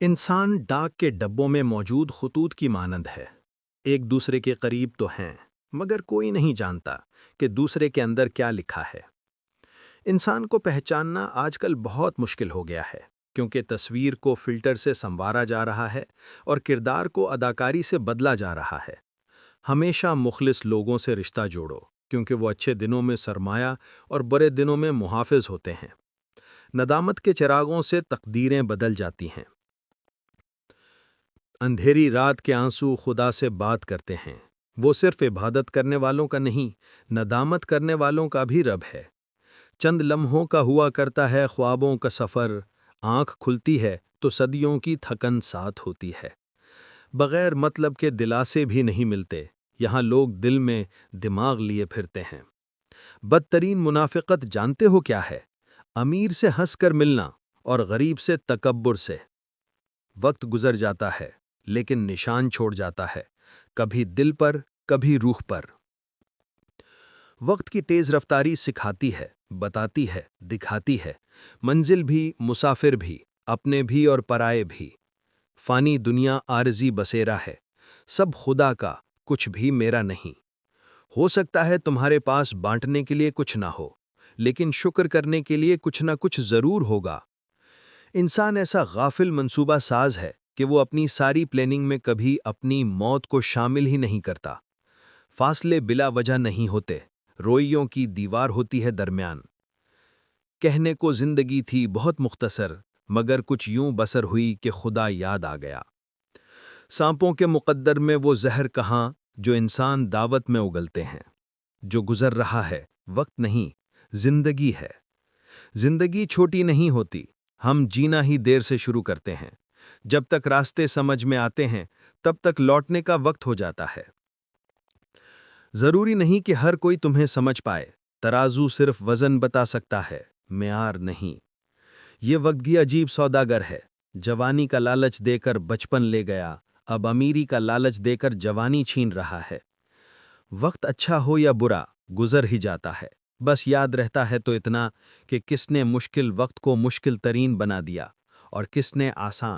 انسان ڈاک کے ڈبوں میں موجود خطوط کی مانند ہے۔ ایک دوسرے کے قریب تو ہیں، مگر کوئی نہیں جانتا کہ دوسرے کے اندر کیا لکھا ہے۔ انسان کو پہچاننا آج کل بہت مشکل ہو گیا ہے، کیونکہ تصویر کو فلٹر سے سنوارا جا رہا ہے اور کردار کو اداکاری سے بدلا جا رہا ہے۔ ہمیشہ مخلص لوگوں سے رشتہ جوڑو، کیونکہ وہ اچھے دنوں میں سرمایہ اور برے دنوں میں محافظ ہوتے ہیں۔ ندامت کے چراغوں سے تقدیریں بدل جاتی ہیں۔ اندھیری رات کے آنسو خدا سے بات کرتے ہیں۔ وہ صرف عبادت کرنے والوں کا نہیں، ندامت کرنے والوں کا بھی رب ہے۔ چند لمحوں کا ہوا کرتا ہے خوابوں کا سفر، آنکھ کھلتی ہے تو صدیوں کی تھکن ساتھ ہوتی ہے۔ بغیر مطلب کے دلاسے بھی نہیں ملتے، یہاں لوگ دل میں دماغ لیے پھرتے ہیں۔ بدترین منافقت جانتے ہو کیا ہے؟ امیر سے ہنس کر ملنا اور غریب سے تکبر سے۔ وقت گزر جاتا ہے لیکن نشان چھوڑ جاتا ہے، کبھی دل پر کبھی روح پر۔ وقت کی تیز رفتاری سکھاتی ہے، بتاتی ہے، دکھاتی ہے، منزل بھی، مسافر بھی، اپنے بھی اور پرائے بھی۔ فانی دنیا عارضی بسیرا ہے، سب خدا کا، کچھ بھی میرا نہیں۔ ہو سکتا ہے تمہارے پاس بانٹنے کے لیے کچھ نہ ہو، لیکن شکر کرنے کے لیے کچھ نہ کچھ ضرور ہوگا۔ انسان ایسا غافل منصوبہ ساز ہے کہ وہ اپنی ساری پلاننگ میں کبھی اپنی موت کو شامل ہی نہیں کرتا۔ فاصلے بلا وجہ نہیں ہوتے، روئیوں کی دیوار ہوتی ہے درمیان۔ کہنے کو زندگی تھی بہت مختصر، مگر کچھ یوں بسر ہوئی کہ خدا یاد آ گیا۔ سانپوں کے مقدر میں وہ زہر کہاں جو انسان دعوت میں اگلتے ہیں۔ جو گزر رہا ہے وقت نہیں، زندگی ہے۔ زندگی چھوٹی نہیں ہوتی، ہم جینا ہی دیر سے شروع کرتے ہیں۔ جب تک راستے سمجھ میں آتے ہیں تب تک لوٹنے کا وقت ہو جاتا ہے۔ ضروری نہیں کہ ہر کوئی تمہیں سمجھ پائے، ترازو صرف وزن بتا سکتا ہے، معیار نہیں۔ یہ وقت بھی عجیب سوداگر ہے، جوانی کا لالچ دے کر بچپن لے گیا، اب امیری کا لالچ دے کر جوانی چھین رہا ہے۔ وقت اچھا ہو یا برا گزر ہی جاتا ہے، بس یاد رہتا ہے تو اتنا کہ کس نے مشکل وقت کو مشکل ترین بنا دیا اور کس نے آسان